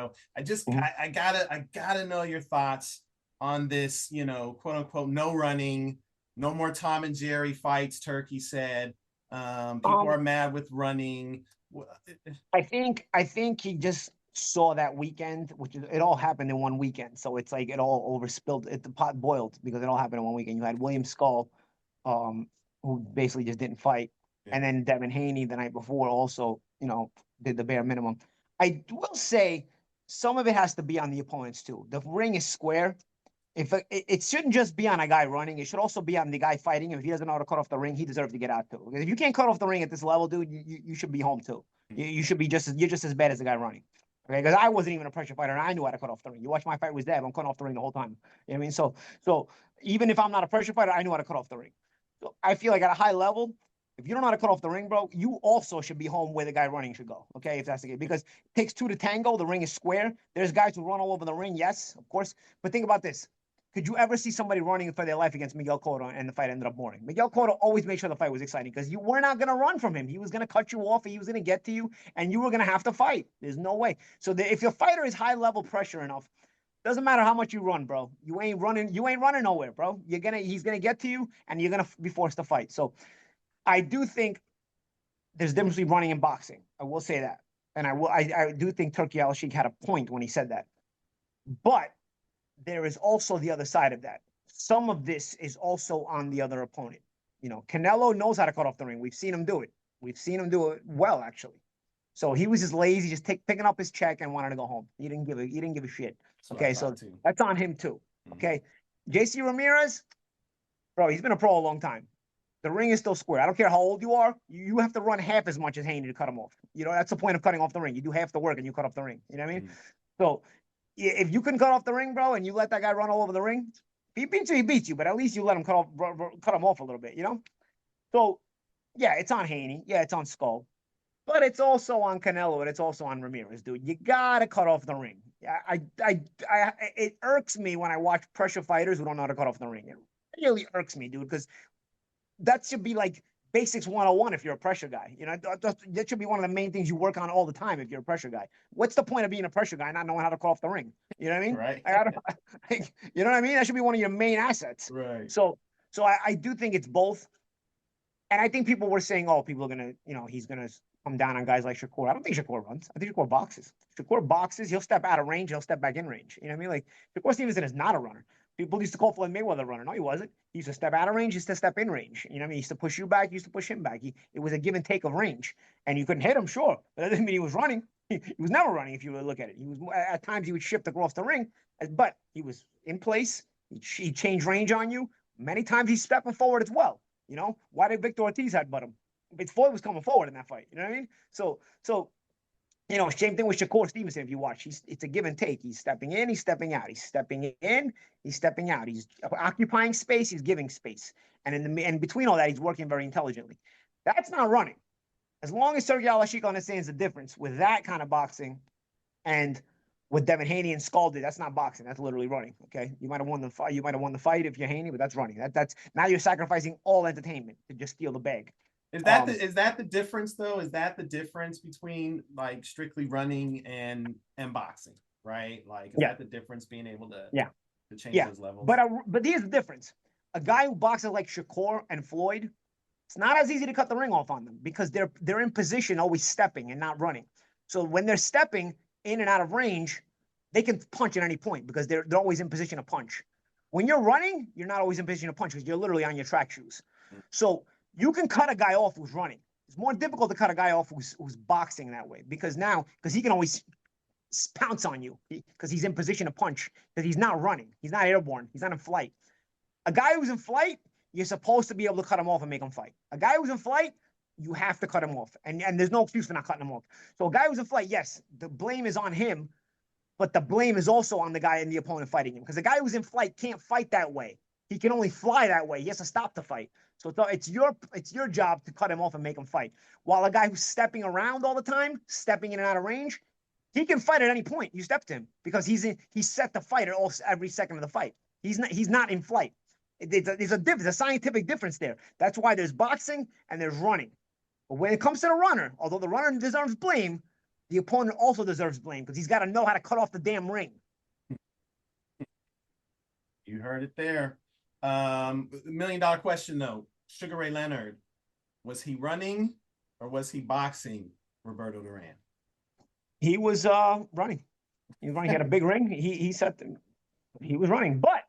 So I just Mhm. I gotta know your thoughts on this, quote unquote, no running, no more Tom and Jerry fights. Turkey said, people are Um, mad with running. I think he just saw that weekend, which it all happened in one weekend. So it's like it all overspilled. The pot boiled because it all happened in one weekend. You had William Skull, um, who basically just didn't fight, Yeah. and then Devin Haney the night before also, did the bare minimum. I will say some of it has to be on the opponents too. The ring is square. If it shouldn't just be on a guy running, it should also be on the guy fighting him. If he doesn't know how to cut off the ring, he deserves to get out too. Because if you can't cut off the ring at this level, dude, you should be home too. You should be you're just as bad as the guy running. Okay, because I wasn't even a pressure fighter and I knew how to cut off the ring. You watch my fight with Deb, I'm cutting off the ring the whole time. You know what I mean? So even if I'm not a pressure fighter, I knew how to cut off the ring. So I feel like at a high level, if you don't know how to cut off the ring, bro, you also should be home where the guy running should go. Okay, if that's the case. Because it takes two to tango, the ring is square. There's guys who run all over the ring, yes, of course. But think about this. Could you ever see somebody running for their life against Miguel Cotto and the fight ended up boring? Miguel Cotto always made sure the fight was exciting because you were not going to run from him. He was going to cut you off. He was going to get to you and you were going to have to fight. There's no way. So if your fighter is high level pressure enough, doesn't matter how much you run, bro. You ain't running. You ain't running nowhere, bro. He's gonna get to you, and you're gonna be forced to fight. So I do think there's a difference between running and boxing. I will say that, and I do think Turkey Al Sheikh had a point when he said that. But there is also the other side of that. Some of this is also on the other opponent. Canelo knows how to cut off the ring. We've seen him do it. We've seen him do it well, actually. So he was just lazy, just picking up his check and wanted to go home. He didn't give a shit. That's what I Okay, so thought too. that's on him too. Mm-hmm. Okay, JC Ramirez, bro, he's been a pro a long time. The ring is still square. I don't care how old you are. You have to run half as much as Haney to cut him off. That's the point of cutting off the ring. You do half the work and you cut off the ring. You know what I mean? Mm-hmm. So if you can cut off the ring, bro, and you let that guy run all over the ring, if he beats you, he beats you. But at least you let him cut him off a little bit. So yeah, it's on Haney. Yeah, it's on Skull. But it's also on Canelo and it's also on Ramirez, dude. You gotta cut off the ring. It irks me when I watch pressure fighters who don't know how to cut off the ring. It really irks me, dude, because that should be like basics 101 if you're a pressure guy. That should be one of the main things you work on all the time if you're a pressure guy. What's the point of being a pressure guy not knowing how to cut off the ring? You know what I mean? Right. You know what I mean? That should be one of your main assets. Right. So I do think it's both. And I think people were saying, oh, people are gonna, he's gonna come down on guys like Shakur. I don't think Shakur runs. I think Shakur boxes. Shakur boxes. He'll step out of range. He'll step back in range. You know what I mean? Like Shakur Stevenson is not a runner. People used to call Floyd Mayweather a runner. No, he wasn't. He used to step out of range. He used to step in range. You know what I mean? He used to push you back. He used to push him back. It was a give and take of range. And you couldn't hit him, sure, but that doesn't mean he was running. He was never running. If you really look at it, he was at times he would shift across the ring, but he was in place. He changed range on you. Many times he's stepping forward as well. Why did Victor Ortiz headbutt him? But Floyd was coming forward in that fight. You know what I mean? So same thing with Shakur Stevenson. If you watch, it's a give and take. He's stepping in, he's stepping out. He's stepping in, he's stepping out. He's occupying space, he's giving space. And in between all that, he's working very intelligently. That's not running. As long as Sergey Alashik understands the difference with that kind of boxing and what Devin Haney and Skull did, that's not boxing. That's literally running. Okay, you might have won the fight. You might have won the fight if you're Haney, but that's running. That's now you're sacrificing all entertainment to just steal the bag. Is that the difference though? Is that the difference between like strictly running and boxing, right? Like, is Yeah, that the difference being able to yeah, to change yeah. those levels? But here's the difference: a guy who boxes like Shakur and Floyd, it's not as easy to cut the ring off on them because they're in position, always stepping and not running. So when they're stepping in and out of range, they can punch at any point because they're always in position to punch. When you're running, you're not always in position to punch because you're literally on your track shoes. So you can cut a guy off who's running. It's more difficult to cut a guy off who's boxing that way because he can always pounce on you because he's in position to punch because he's not running. He's not airborne. He's not in flight. A guy who's in flight, you're supposed to be able to cut him off and make him fight. A guy who's in flight, you have to cut him off. And there's no excuse for not cutting him off. So a guy who's in flight, yes, the blame is on him, but the blame is also on the guy and the opponent fighting him. Because the guy who's in flight can't fight that way. He can only fly that way. He has to stop the fight. So it's your job to cut him off and make him fight. While a guy who's stepping around all the time, stepping in and out of range, he can fight at any point. You step to him because he's set to fight at every second of the fight. He's not in flight. There's a scientific difference there. That's why there's boxing and there's running. But when it comes to the runner, although the runner deserves blame, the opponent also deserves blame because he's got to know how to cut off the damn ring. You heard it there. $1 million question though. Sugar Ray Leonard, was he running or was he boxing Roberto Duran? He was running. He was running. He had a big ring. He set. He was running, but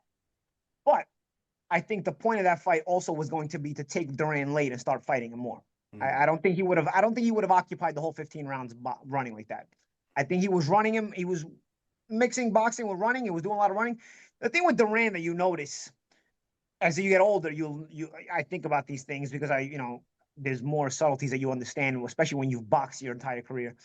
I think the point of that fight also was going to be to take Duran late and start fighting him more. I don't think he would have. I don't think he would have occupied the whole 15 rounds running like that. I think he was running him. He was mixing boxing with running. He was doing a lot of running. The thing with Duran that you notice as you get older, I think about these things because there's more subtleties that you understand, especially when you've boxed your entire career.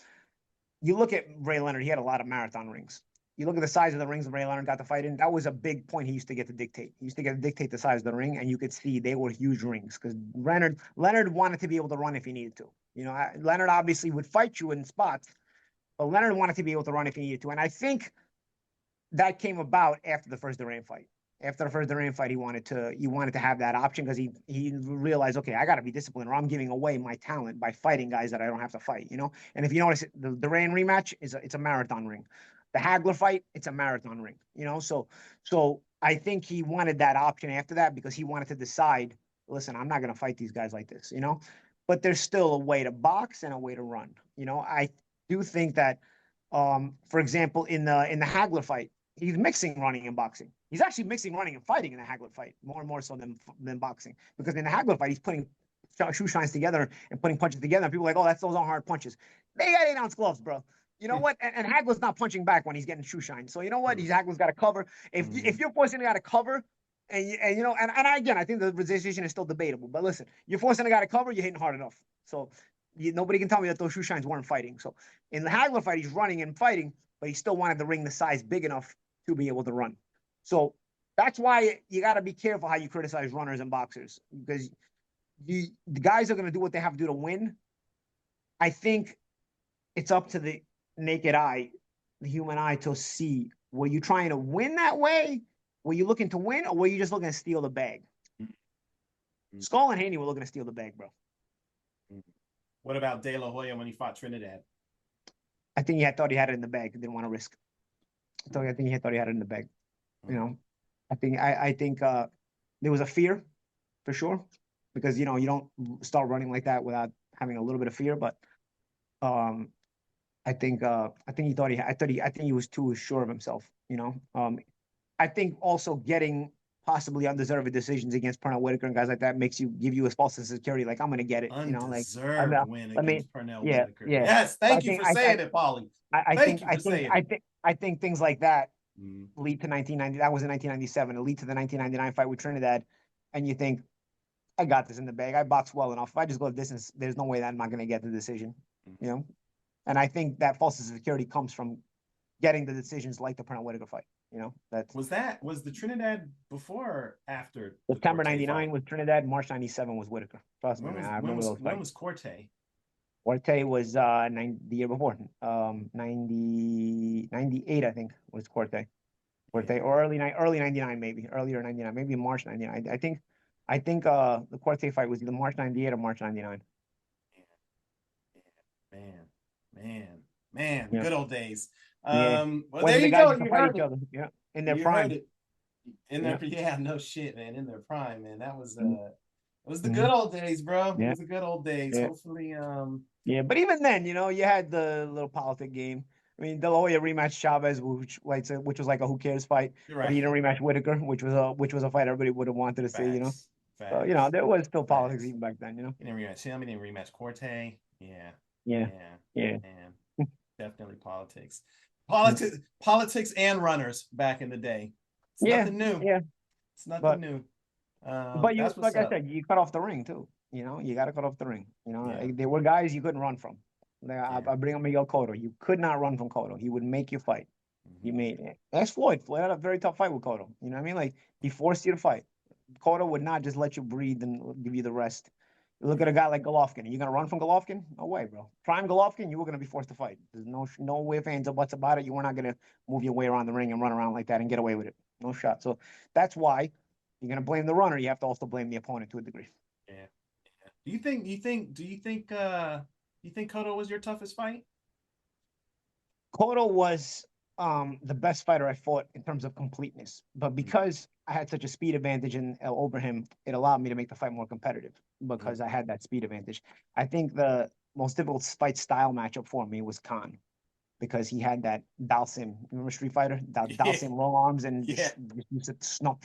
You look at Ray Leonard, he had a lot of marathon rings. You look at the size of the rings that Ray Leonard got to fight in, that was a big point he used to get to dictate. He used to get to dictate the size of the ring, and you could see they were huge rings because Leonard wanted to be able to run if he needed to. Leonard obviously would fight you in spots, but Leonard wanted to be able to run if he needed to. And I think that came about after the first Duran fight. After the first Duran fight, he wanted to have that option because he realized, okay, I got to be disciplined, or I'm giving away my talent by fighting guys that I don't have to fight. And if you notice, the Duran rematch it's a marathon ring. The Hagler fight, it's a marathon ring. So I think he wanted that option after that because he wanted to decide, listen, I'm not going to fight these guys like this. But there's still a way to box and a way to run. I do think that, for example, in the Hagler fight, he's mixing running and boxing. He's actually mixing running and fighting in the Hagler fight, more and more so than boxing. Because in the Hagler fight, he's putting shoe shines together and putting punches together. And people are like, oh, those aren't hard punches. They got 8-ounce gloves, bro. You know what? And Hagler's not punching back when he's getting shoe shines. So you know what? Hagler's got to cover. If you're forcing a guy to cover, and again, I think the decision is still debatable. But listen, you're forcing a guy to cover, you're hitting hard enough. So nobody can tell me that those shoe shines weren't fighting. So in the Hagler fight, he's running and fighting, but he still wanted the ring the size big enough to be able to run. So that's why you got to be careful how you criticize runners and boxers, because the guys are going to do what they have to do to win. I think it's up to the naked eye, the human eye, to see, were you trying to win that way? Were you looking to win, or were you just looking to steal the bag? Skull and Haney were looking to steal the bag, bro. What about De La Hoya when he fought Trinidad? I think he thought he had it in the bag. Didn't want to risk. I think he thought he had it in the bag. I think there was a fear, for sure, because you don't start running like that without having a little bit of fear. But I think he was too sure of himself. I think also getting possibly undeserved decisions against Pernell Whitaker and guys like that give you a false sense of security. Like, I'm going to get it. Undeserved win against Pernell Whitaker. Yeah. Yes, thank you for saying it, Paulie. I think things like that lead to 1990. That was in 1997. It lead to the 1999 fight with Trinidad, and you think, I got this in the bag. I box well enough. If I just go the distance, there's no way that I'm not going to get the decision. And I think that false sense of security comes from getting the decisions like the Pernell Whitaker fight. Was the Trinidad before or after September 99 was Trinidad, March 97 was Whitaker. Trust me, man. I remember those fights. When was Corte? Corte was the year before. 98, I think, was Corte. Or early 99, maybe. Earlier 99, maybe March 99. I think the Corte fight was either March 98 or March 99. Man, good old days. Well, there you go. You heard each other. Yeah, in their prime. No shit, man. In their prime, man. That was it was the good old days, bro. It was the good old days. Hopefully, Yeah, but even then, you had the little politic game. I mean, De La Hoya rematched Chavez, which was like a who cares fight. You're right. But he didn't rematch Whitaker, which was a fight everybody would have wanted to see. Facts. So there was still politics even back then. He didn't rematch him. He didn't rematch Corte. Yeah. Man. Definitely politics. Politics and runners back in the day. It's nothing new. Yeah. It's nothing new. But like I said, you cut off the ring too. You got to cut off the ring. There were guys you couldn't run from. I bring up Miguel Cotto. You could not run from Cotto. He would make you fight. Ask Floyd. Floyd had a very tough fight with Cotto. You know what I mean? Like, he forced you to fight. Cotto would not just let you breathe and give you the rest. You look at a guy like Golovkin. Are you going to run from Golovkin? No way, bro. Prime Golovkin, you were going to be forced to fight. There's no way of ands or buts about it. You were not going to move your way around the ring and run around like that and get away with it. No shot. So that's why you're going to blame the runner. You have to also blame the opponent to a degree. Yeah. Do you think Cotto was your toughest fight? Cotto was the best fighter I fought in terms of completeness, but because I had such a speed advantage over him, it allowed me to make the fight more competitive because I had that speed advantage. I think the most difficult fight style matchup for me was Khan because he had that Dalsim. Remember Street Fighter? Dalsim long arms and Yeah. used to snuff.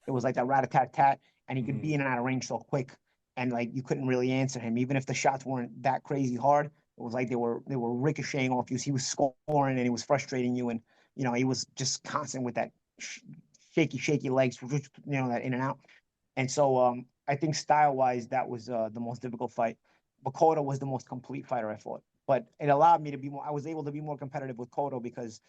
It was like that rat-a-tat-tat, and he could be in and out of range so quick, and like you couldn't really answer him, even if the shots weren't that crazy hard. It was like they were ricocheting off you. So he was scoring and he was frustrating you, and you know he was just constant with that shaky legs, you know, that in and out. And so I think style wise, that was the most difficult fight. But Cotto was the most complete fighter I fought. But it allowed me to be more. I was able to be more competitive with Cotto because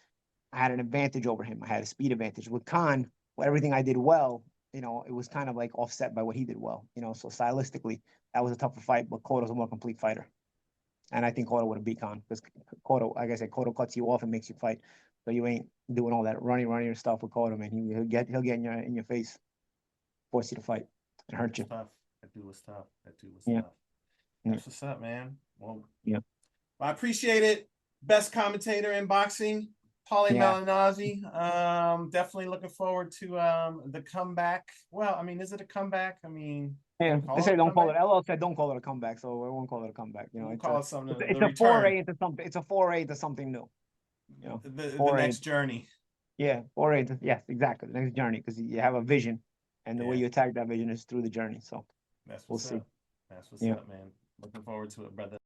I had an advantage over him. I had a speed advantage. With Khan, well, everything I did well, you know, it was kind of like offset by what he did well. You know, so stylistically, that was a tougher fight. But Cotto's a more complete fighter, and I think Cotto would have beat Khan because Cotto, like I said, Cotto cuts you off and makes you fight. So you ain't doing all that running stuff with Cotto, man. He'll get in your face, force you to fight and hurt you. Tough. That dude was tough. That dude was Yeah. tough. That's what's up, man. Well, Yeah. I appreciate it. Best commentator in boxing, Paulie Yeah. Malignaggi. Definitely looking forward to the comeback. Well, I mean, is it a comeback? I mean, Yeah, they call it say a don't call it. comeback. LL said don't call it a comeback, so I won't call it a comeback. You know, We'll call it something. it's The a foray return, into something. It's a foray into something new. You know, the foray. next journey. Yeah, foray into, yes, exactly, the next journey because you have a vision, and the way you attack that vision is through the journey. So That's we'll what's see. up. That's what's Yeah. up, man. Looking forward to it, brother.